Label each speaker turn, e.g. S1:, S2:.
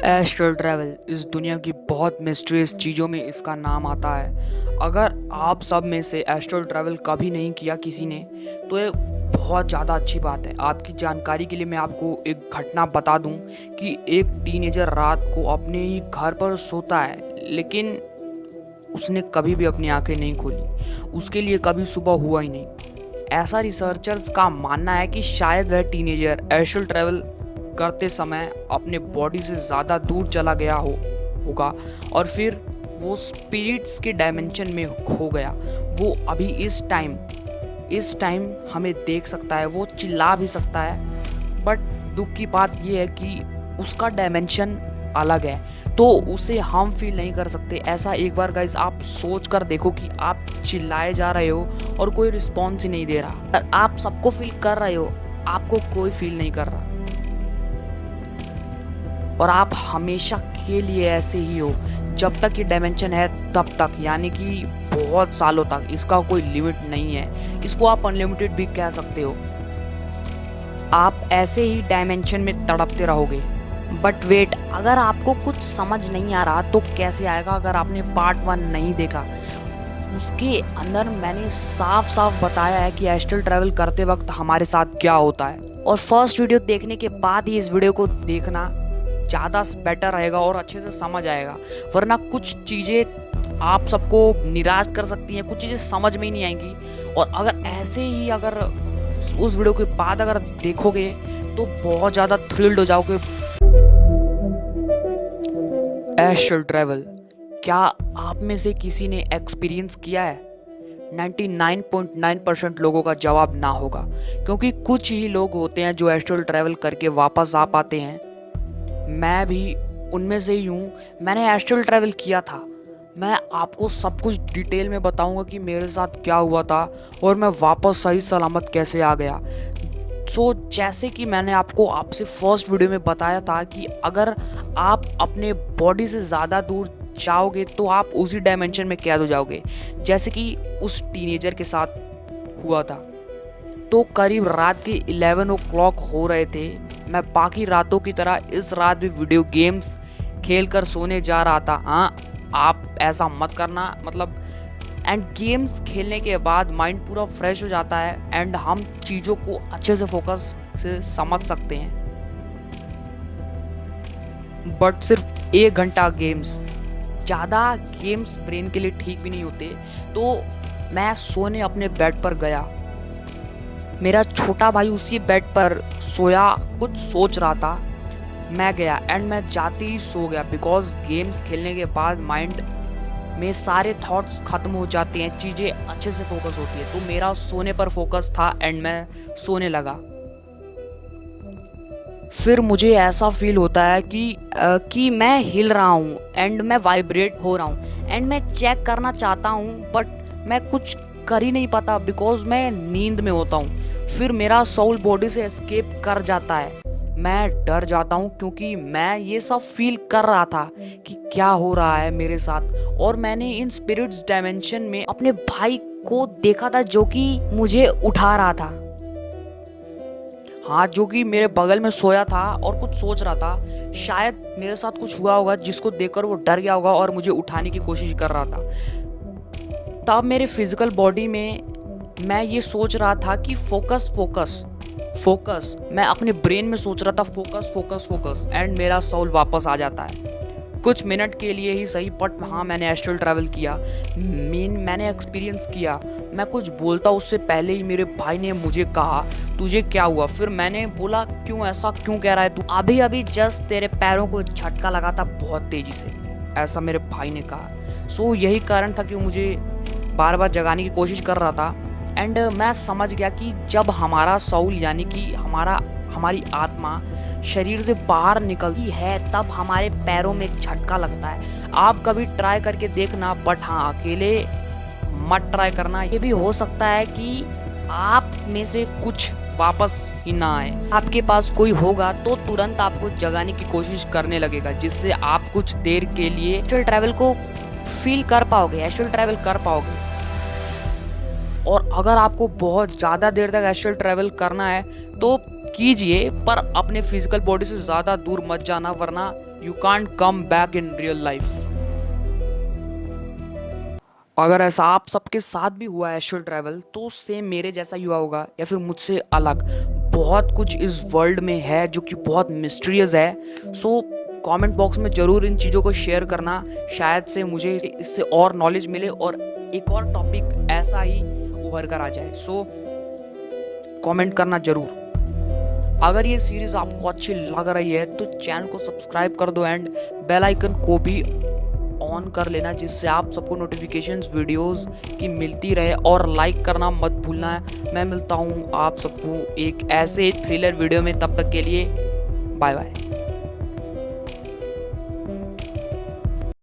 S1: Astral travel इस दुनिया की बहुत मिस्टीरियस चीज़ों में इसका नाम आता है। अगर आप सब में से एस्ट्रल ट्रैवल कभी नहीं किया किसी ने, तो ये बहुत ज़्यादा अच्छी बात है। आपकी जानकारी के लिए मैं आपको एक घटना बता दूं कि एक टीनेजर रात को अपने ही घर पर सोता है, लेकिन उसने कभी भी अपनी आंखें नहीं खोली। उसके लिए कभी सुबह हुआ ही नहीं। ऐसा रिसर्चर्स का मानना है कि शायद वह टीनेजर एस्ट्रल ट्रैवल करते समय अपने बॉडी से ज़्यादा दूर चला गया होगा और फिर वो स्पिरिट्स के डायमेंशन में खो गया। वो अभी इस टाइम हमें देख सकता है, वो चिल्ला भी सकता है, बट दुख की बात ये है कि उसका डायमेंशन अलग है, तो उसे हम फील नहीं कर सकते। ऐसा एक बार गाइस आप सोच कर देखो कि आप चिल्लाए जा रहे हो और कोई रिस्पॉन्स ही नहीं दे रहा। आप सबको फील कर रहे हो, आपको कोई फील नहीं कर रहा, और आप हमेशा के लिए ऐसे ही हो जब तक ये डायमेंशन है तब तक, यानी कि बहुत सालों तक। इसका कोई लिमिट नहीं है, इसको आप अनलिमिटेड भी कह सकते हो। आप ऐसे ही डायमेंशन में तड़पते रहोगे। बट वेट, अगर आपको कुछ समझ नहीं आ रहा तो कैसे आएगा अगर आपने पार्ट 1 नहीं देखा। उसके अंदर मैंने साफ साफ बताया है कि एस्ट्रल ट्रैवल करते वक्त हमारे साथ क्या होता है, और फर्स्ट वीडियो देखने के बाद ही इस वीडियो को देखना ज़्यादा बेटर रहेगा और अच्छे से समझ आएगा। वरना कुछ चीज़ें आप सबको निराश कर सकती हैं, कुछ चीज़ें समझ में ही नहीं आएंगी, और अगर ऐसे ही अगर उस वीडियो के बाद अगर देखोगे तो बहुत ज़्यादा थ्रिल्ड हो जाओगे। एस्ट्रल ट्रैवल क्या आप में से किसी ने एक्सपीरियंस किया है? 99.9% लोगों का जवाब ना होगा, क्योंकि कुछ ही लोग होते हैं जो एस्ट्रल ट्रैवल करके वापस आ पाते हैं। मैं भी उनमें से ही हूँ। मैंने एस्ट्रल ट्रैवल किया था। मैं आपको सब कुछ डिटेल में बताऊंगा कि मेरे साथ क्या हुआ था और मैं वापस सही सलामत कैसे आ गया। जैसे कि मैंने आपसे फर्स्ट वीडियो में बताया था कि अगर आप अपने बॉडी से ज़्यादा दूर जाओगे तो आप उसी डायमेंशन में कैद हो जाओगे, जैसे कि उस टीनेजर के साथ हुआ था। तो करीब रात के 11 ओ क्लॉक हो रहे थे। मैं बाकी रातों की तरह इस रात भी वीडियो गेम्स खेल कर सोने जा रहा था। हाँ, आप ऐसा मत करना, मतलब। एंड गेम्स खेलने के बाद माइंड पूरा फ्रेश हो जाता है एंड हम चीज़ों को अच्छे से फोकस से समझ सकते हैं। बट सिर्फ 1 घंटा गेम्स, ज़्यादा गेम्स ब्रेन के लिए ठीक भी नहीं होते। तो मैं सोने अपने बेड पर गया। मेरा छोटा भाई उसी बेड पर सोया, कुछ सोच रहा था। मैं गया एंड मैं जाते ही सो गया, बिकॉज गेम्स खेलने के बाद माइंड में सारे थॉट्स खत्म हो जाते हैं, चीज़ें अच्छे से फोकस होती है। तो मेरा सोने पर फोकस था एंड मैं सोने लगा। फिर मुझे ऐसा फील होता है कि मैं हिल रहा हूँ एंड मैं वाइब्रेट हो रहा हूँ एंड मैं चेक करना चाहता हूँ, बट मैं कुछ कर ही नहीं पाता बिकॉज मैं नींद में होता हूँ। फिर मेरा सोल बॉडी से एस्केप कर जाता है। मैं डर जाता हूँ क्योंकि मैं ये सब फील कर रहा था कि क्या हो रहा है मेरे साथ, और मैंने इन स्पिरिट्स डायमेंशन में अपने भाई को देखा था जो कि मुझे उठा रहा था। हाँ, जो कि मेरे बगल में सोया था और कुछ सोच रहा था। शायद मेरे साथ कुछ हुआ होगा जिसको देखकर वो डर गया होगा और मुझे उठाने की कोशिश कर रहा था। तब मेरे फिजिकल बॉडी में मैं ये सोच रहा था कि फोकस फोकस फोकस। मैं अपने ब्रेन में सोच रहा था फोकस फोकस फोकस, एंड मेरा सोल वापस आ जाता है। कुछ मिनट के लिए ही सही, बट हाँ, मैंने एस्ट्रल ट्रैवल किया। मैंने एक्सपीरियंस किया। मैं कुछ बोलता उससे पहले ही मेरे भाई ने मुझे कहा, तुझे क्या हुआ? फिर मैंने बोला, क्यों, ऐसा क्यों कह रहा है तू? अभी अभी जस्ट तेरे पैरों को झटका लगा था बहुत तेजी से, ऐसा मेरे भाई ने कहा। यही कारण था कि वो मुझे बार बार जगाने की कोशिश कर रहा था। एंड मैं समझ गया कि जब हमारा सोल, यानी कि हमारी आत्मा शरीर से बाहर निकलती है तब हमारे पैरों में एक झटका लगता है। आप कभी ट्राई करके देखना, बट हाँ, अकेले मत ट्राई करना। ये भी हो सकता है कि आप में से कुछ वापस ही ना आए। आपके पास कोई होगा तो तुरंत आपको जगाने की कोशिश करने लगेगा, जिससे आप कुछ देर के लिए एस्ट्रल ट्रैवल को फील कर पाओगे, एस्ट्रल ट्रैवल कर पाओगे। और अगर आपको बहुत ज़्यादा देर तक एस्ट्रल ट्रैवल करना है तो कीजिए, पर अपने फिजिकल बॉडी से ज्यादा दूर मत जाना, वरना you can't come back in real life. अगर ऐसा आप सबके साथ भी हुआ है एस्ट्रल ट्रैवल, तो सेम मेरे जैसा ही हुआ होगा या फिर मुझसे अलग। बहुत कुछ इस वर्ल्ड में है जो कि बहुत मिस्टीरियस है। सो कमेंट बॉक्स में जरूर इन चीज़ों को शेयर करना, शायद से मुझे इससे और नॉलेज मिले और एक और टॉपिक ऐसा ही उभर कर आ जाए। सो कमेंट करना जरूर। अगर ये सीरीज आपको अच्छी लग रही है तो चैनल को सब्सक्राइब कर दो एंड बेल आइकन को भी ऑन कर लेना, जिससे आप सबको नोटिफिकेशंस वीडियोस की मिलती रहे, और लाइक करना मत भूलना। मैं मिलता हूँ आप सबको एक ऐसे थ्रिलर वीडियो में, तब तक के लिए बाय बाय।